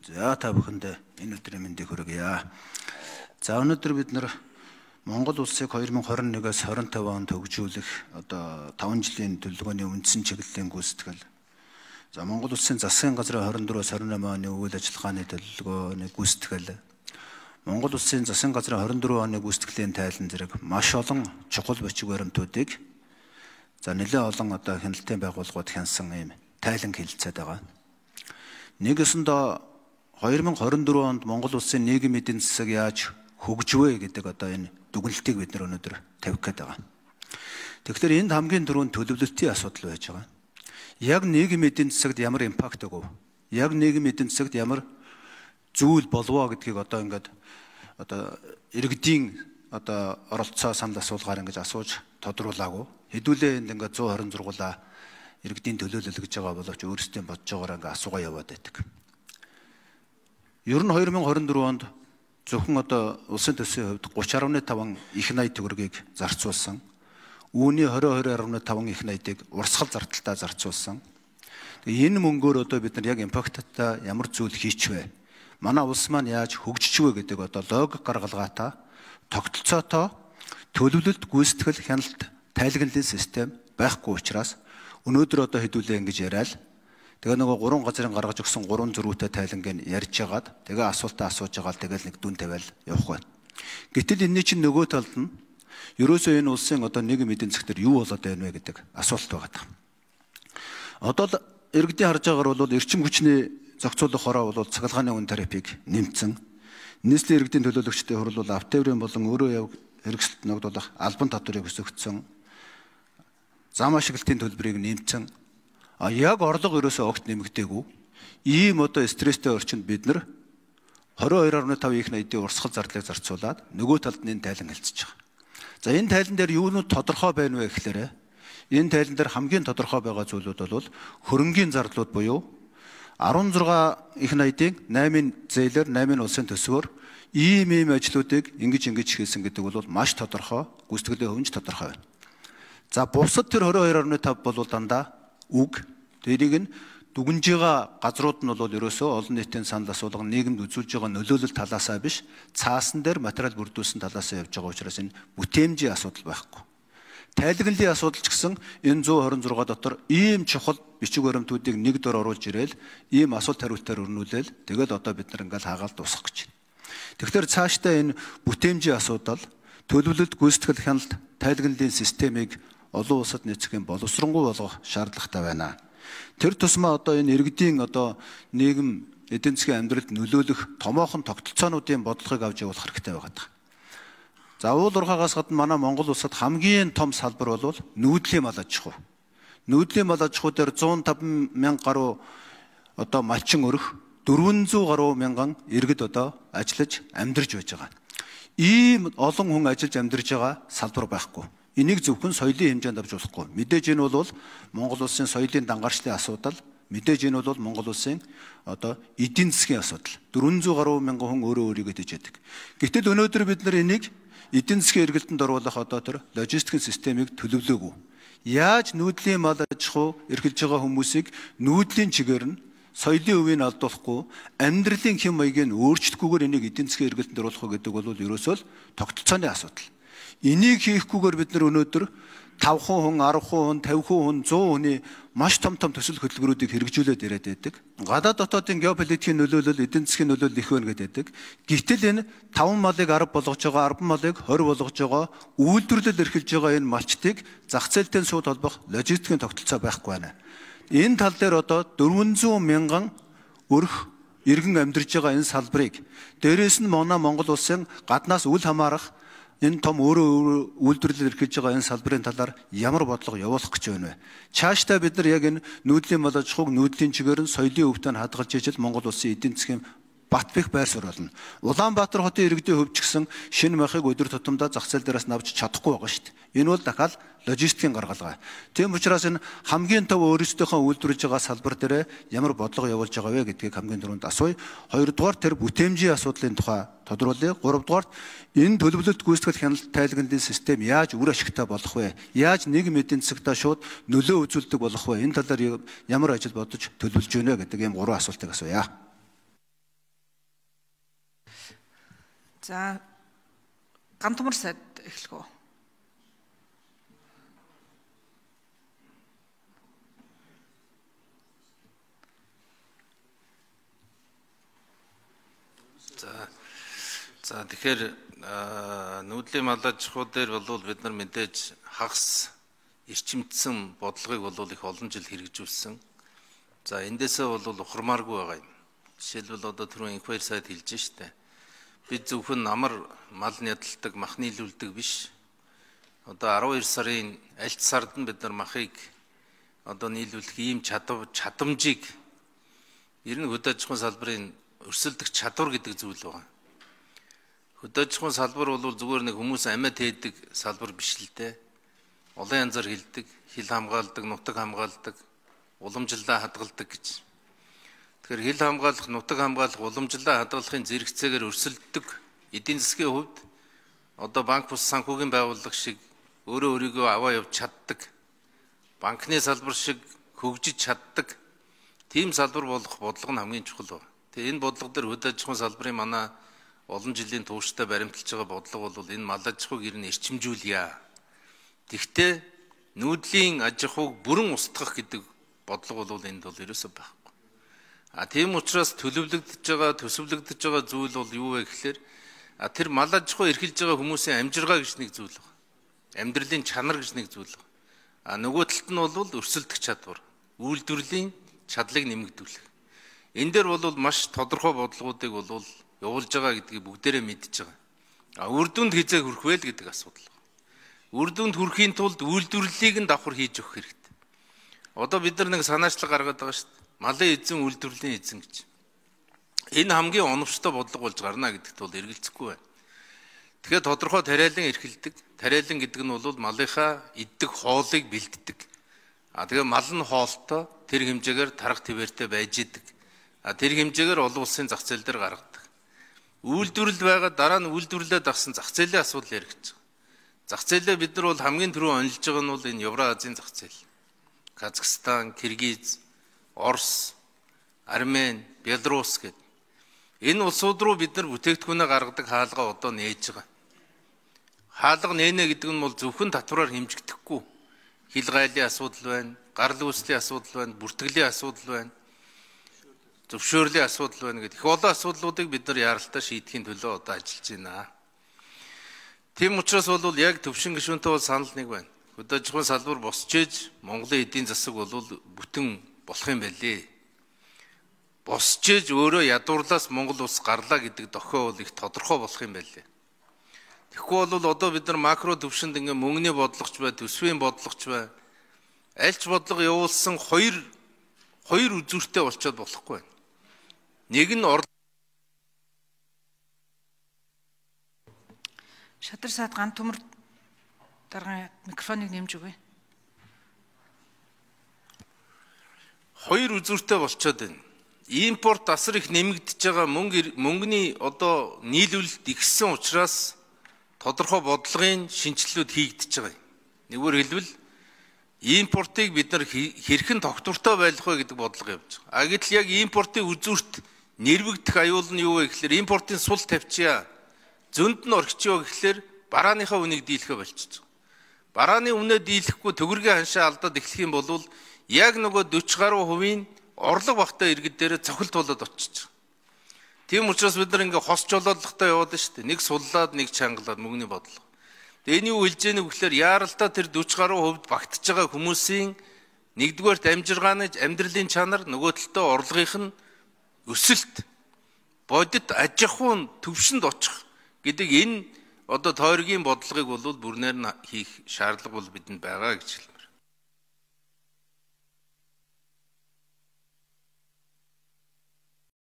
За та бүхэндээ энэ өдрийн мэндийг хүргье. За өнөөдөр бид Монгол улсыг 2021-аас 25 онд хөгжүүлэх 5 жилийн төлөвлөгөөний үндсэн чиглэлийн гүйцэтгэл. За Монгол улсын засгийн газрын 24-аас 28 оны үйл ажиллагааны төлөвлөгөөний гүйцэтгэл. Монгол улсын засгийн газрын 24 оны гүйцэтгэлийн тайлан зэрэг маш олон чухал бичиг баримтуудыг нэлээд олон хяналтын байгууллагууд хянсан ийм тайлан хэлэлцээд байгаа. Нэгэсэндээ 2024 онд Монгол улсын нийгмийн эдийн засаг яаж хөгжвэ гэдэг энэ дүгнэлтийг бид өнөөдөр тавих гээд байгаа. Тэгэхээр энд хамгийн түрүүнд төлөвлөлтийн асуудал байж байгаа. Яг нийгмийн эдийн засагт ямар импакт өгөв? Яг нийгмийн эдийн засагт ямар зүйл болвоо гэдгийг иргэдийн оролцоо санал асуулгаар асууж тодруулаагүй. Хэдүүлээ энд 120 зургуулаа иргэдийн төлөөлөл гэж байгаа боловч өөрсдөө бодож байгаагаар асуугаа яваад байдаг. Ер нь 2024 онд зөвхөн улсын төсвийн хувьд 30.5 их найд төгрөгийг зарцуулсан. Үүний 22.5 их найдыг урсгал зардалтаа зарцуулсан. Энэ мөнгөөр бид яг импакттай ямар зүйл хийчихвэ? Манай улс маань яаж хөгжчихвэ гэдэг логик гаргалгаатай, тогтолцоотой төлөвлөлт, гүйцэтгэл, хяналт, тайлгналын систем байхгүй учраас өнөөдөр хэдүүлээ ингэж яриад тэгээ 3 газрын гаргаж өгсөн 3 зөрүүтэй тайлангийг ярьж ягаад тэгээ асуултаа асууж байгаа л тэгэл нэг дүн тавиал явах байна. Гэтэл энэний чинь нөгөө талд нь ерөөсөө энэ улсын нийгэм эдийн засаг дээр юу болоод байна вэ гэдэг асуулт байгаа. Иргэдийн харж байгаагаар бол эрчим хүчний зохицуулах хороо бол цахилгааны үн тарифыг нэмсэн. Нийслэлийн иргэдийн төлөөлөгчдийн хурал бол автоврын болон өөрөө хэрэгсэлд ногдуулах албан татварыг өсгөгдсөн. Зам ашиглалтын төлбөрийг нэмсэн. Яг орлого ерөөсөө огт нэмэгдээгүй. Ийм стресстэй орчинд бид 22.5 их найдын урсгал зардлыг зарцуулаад нөгөө талд нь тайлан хэлцэж байгаа. За энэ тайлан дээр юунууд тодорхой байна вэ гэхээр энэ тайлан дээр хамгийн тодорхой байгаа зүйлүүд бол хөрөнгийн зардлууд буюу 16 их найдын 8-ын зээлэр 8-ын улсын төсвөөр ийм ажлуудыг ингэж хийсэн гэдэг бол маш тодорхой, гүйцэтгэлийн хөвж тодорхой байна. За бусад тэр 22.5 бол дандаа үг. Тэрийг нь дүгнж байгаа газрууд нь бол ерөөсөө олон нийтийн санал асуулга нийгэмд үзүүлж байгаа нөлөөлөл талаасаа биш, цаасан дээр материал бүрдүүлсэн талаасаа явж байгаа учраас энэ бүтээмжийн асуудал байхгүй. Тайлгналын асуудал ч гэсэн энэ 126 дотор ийм чухал бичиг баримтуудыг нэг дор оруулж ирээл ийм асуулт хариултаар өрнүүлээл тэгэл бид хаагаал дуусгах гэж байна. Тэгэхээр цаашдаа энэ бүтээмжийн асуудал, төлөвлөлт, гүйцэтгэл, хяналт, тайлгналын системийг олон улсад нийцэх боловсронгуй болгох шаардлагатай байна. Тэр тусмаа энэ иргэдийн нийгэм эдийн засгийн амьдралд нөлөөлөх томоохон тогтолцоонуудын бодлогыг авч явуулах хэрэгтэй байгаа. За уул уурхаагаас гадна манай Монгол улсад хамгийн том салбар бол нүүдлийн мал аж ахуй. Нүүдлийн мал аж ахуй дээр 150 мянга гаруй малчин өрх, 400 гаруй мянган иргэд ажиллаж амьдарч байж байгаа. Ийм олон хүн ажиллаж амьдарч байгаа салбар байхгүй. Энийг зөвхөн соёлын хэмжээнд авч болохгүй. Мэдээж энэ бол Монгол улсын соёлын дангаарчлалын асуудал. Мэдээж энэ бол Монгол улсын эдийн засгийн асуудал. 400 гаруй мянган хүн өөрийгөө дэж яадаг. Гэтэл өнөөдөр бид энийг эдийн засгийн эргэлтэнд оруулах тэр логистикийн системийг төлөвлөөгүй. Яаж нүүдлийн мал аж ахуй эрхэлж байгаа хүмүүсийг нүүдлийн чигээр нь соёлын өвийг алдуулахгүй, амьдралын хэм маягийг өөрчлөхгүйгээр энийг эдийн засгийн эргэлтэнд оруулах гэдэг бол ерөөсөө тогтолцооны асуудал. Энийг хийхгүйгээр бид өнөөдөр 5% хүн, 10%хүн, 50% хүн, 100 хүний маш том төсөл хөтөлбөрүүдийг хэрэгжүүлээд ирээд байдаг. Гадаад дотоодын геополитикийн нөлөөлөл, эдийн засгийн нөлөөлөл их байна гэдэг. Гэтэл энэ 5 малыг 10 болгож байгаа, 10 малыг 20 болгож байгаа, үйлдвэрлэл эрхэлж байгаа энэ малчтыг зах зээлтэй сууд холбох логистикийн тогтолцоо байхгүй байна. Энэ тал дээр 400 мянган өрх иргэн амьдарч байгаа энэ салбарыг дээрээс нь Монгол улсын гаднаас үл хамаарах энэ том өөрөө үйлдвэрлэл эрхэлж байгаа энэ салбарын талаар ямар бодлого явуулах гэж байна вэ? Цаашдаа бид яг энэ нүүдлийн мал аж ахуйг нүүдлийн чигээр нь соёлын өвтөнд хадгалж ижил Монгол улсын эдийн засгийн бат бэх байр суурь болно. Улаанбаатар хотын иргэдийн хувьд ч гэсэн шинэ махыг өдөр тутамдаа зах зээл дээрээс навч чадахгүй байгаа шүү дээ. Энэ бол дахиад логистикийн гаргалгаа. Тийм учраас энэ хамгийн төв өөрсдийнхөө үйлдвэрлэж байгаа салбар дээр ямар бодлого явуулж байгаа вэ гэдгийг хамгийн түрүүнд асууя. Хоёрдугаар тэр бүтээмжийн асуудлын тухай тодруулъя. Гуравдугаар энэ төлөвлөлт гүйцэтгэл хяналт тайлгналын систем яаж үр ашигтай болох вэ? Яаж нийгэм эдийн засагтаа шууд нөлөө үзүүлдэг болох вэ? Энэ талаар ямар ажил бодож төлөвлөж байна гэдэг ийм 3 асуултыг асууя. За Гантумар сайд эхлэх үү? За тэгэхээр нүүдлийн мал аж ахуй дээр бол бид нар мэдээж хагас эрчимдсэн бодлогыг бол их олон жил хэрэгжүүлсэн. За эндээсээ бол ухармааргүй байгаа юм. Жишээлбэл одоо түрүүн инх баяр сайд хэлж штэ. Бид зөвхөн амар мал ядалдаг, мах нийлүүлдэг биш. Одоо 12 сарын альт сард нь бид нар махыг одоо нийлүүлэх ийм чадамжийг ер нь хөдөө аж ахуйн салбарын өрсөлдөх чадвар гэдэг зүйл байна. Хөдөө аж ахуйн салбар бол зүгээр нэг хүмүүс амьд хийдэг салбар биш л дээ. Олон янзаар хилдэг, хил хамгаалдаг, нутаг хамгаалдаг, уламжлалаа хадгалдаг гэж. Тэгэхээр хил хамгаалах, нутаг хамгаалах, уламжлалаа хадгалахын зэрэгцээгээр өрсөлддөг эдийн засгийн хувьд одоо банк бус санхүүгийн байгууллага шиг өөрөө өөрийгөө аваа явж чаддаг, банкны салбар шиг хөгжиж чаддаг тийм салбар болох бодлого нь хамгийн чухал байна. Тэгээ энэ бодлого дээр хөдөө аж ахуйн салбарын манай олон жилийн тууштай баримталж байгаа бодлого бол энэ мал аж ахуйг ер нь эрчимжүүлье. Тэгвэл нүүдлийн аж ахуйг бүрэн устгах гэдэг бодлого бол энд бол ерөөсөө байхгүй. Тийм учраас төлөвлөгдөж байгаа, төсөвлөгдөж байгаа зүйл бол юу вэ гэхээр тэр мал аж ахуй эрхэлж байгаа хүмүүсийн амжиргаа гэж нэг зүйл байна. Амьдралын чанар гэж нэг зүйл байна. Нөгөө талд нь бол өрсөлдөх чадвар, үйлдвэрлэлийн чадлыг нэмэгдүүлэх. Энэ дээр бол маш тодорхой бодлогуудыг бол явуулж байгаа гэдгийг бүгдээрээ мэдж байгаа. Үр дүнд хязгаар хүрэх вэ гэдэг асуудал. Үр дүнд хүрэхийн тулд үйлдвэрлэлийг нь давхар хийж өгөх хэрэгтэй. Одоо бид нар нэг санаачлаг гаргаад байгаа шүү дээ. Малын эзэн, үйлдвэрлэлийн эзэн гэж. Энэ хамгийн оновчтой бодлого болж гарна гэдэгт бол эргэлзэхгүй байна. Тэгэхээр тодорхой тариалан эрхэлдэг. Тариалан гэдэг нь бол малынхаа иддэг хоолыг бэлддэг. Тэгээ мал нь хоолтой тэр хэмжээгээр тарга твэртэй байж идэг. Тэр хэмжээгээр олон улсын зах зээл дээр гаргадаг. Үйлдвэрлэл байгаа дараа нь үйлдвэрлэлд авсан зах зээлийн асуудал яригдж байгаа. Зах зээлээ бид нар бол хамгийн түрүү онилж байгаа нь бол энэ Евразийн зах зээл. Казахстан, Киргиз, Орос, Армени, Беларусь гэдэг. Энэ улсууд руу бид нар бүтээгдэхүүнээ гаргадаг хаалгаа одоо нээж байгаа. Хаалга нээнэ гэдэг нь бол зөвхөн татвараар хэмжигдэхгүй. Хил гайлын асуудал байна, гарал үүслийн асуудал байна, бүртгэлийн асуудал байна. Зөвшөөрлийн асуудал байна гэдэг их олон асуудлуудыг бид нар яралтай шийдэхийн төлөө одоо ажиллаж байна. Тийм учраас бол яг төвшин гишүүнтэй бол санал нэг байна. Хөдөө аж ахуйн салбар босч ээж Монголын эдийн засаг бол бүтэн болох юм байлээ. Босч ээж өөрөө ядуурлаас Монгол улс гарлаа гэдэг дохио бол их тодорхой болох юм байлээ. Тэгэхгүй бол одоо бид нар макро төвшөнд ингээ мөнгөний бодлогоч бай, төсвийн бодлогоч бай. Альч бодлого явуулсан хоёр үзүүртэй болчиход болохгүй байна. Нэг нь Шадар сайд Гантумар дарга микрофоныг нэмж өгье. Хоёр үзүүртэй болчиход байна. Импорт асар их нэмэгдэж байгаа мөнгөний одоо нийлүүлэлт ихссэн учраас тодорхой бодлогын шинжилэлүүд хийгдэж байгаа юм. Нэгвэр хэлбэл импортыг бид нар хэрхэн тогтвортой байлгах вэ гэдэг бодлого явж байгаа. Гэтэл яг импортын үзүүрт нэрвэгдэх аюул нь юу вэ гэхээр импортын сул тавьчихъя. Зөнд нь орчихё гэхлээр барааныхаа үнийг дийлэхэ болчихж байгаа. Барааны үнэ дийлэхгүй төгрөгийн ханшаа алдаад эхлэх юм бол яг нөгөө 40 гаруй хувийн орлого багтаа иргэд дээр цохилт болоод очиж байгаа. Тийм учраас бид нар ингээ хосч олоолохтой яваад шүү дээ. Нэг суллаад, нэг чангалаад мөнгөний бодлого. Энэ юу хэлж яах вэ гэхээр яаралтай тэр 40 гаруй хувьд багтаж байгаа хүмүүсийн нэгдүгээрт амжиргааны амьдралын чанар, нөгөө талдаа орлогынх нь өсөлт, бодит аж ахуйн төвшөнд очих гэдэг энэ одоо тойргийн бодлогыг бол бүрнээр нь хийх шаардлага бол бидэнд байгаа гэж хэлнэ.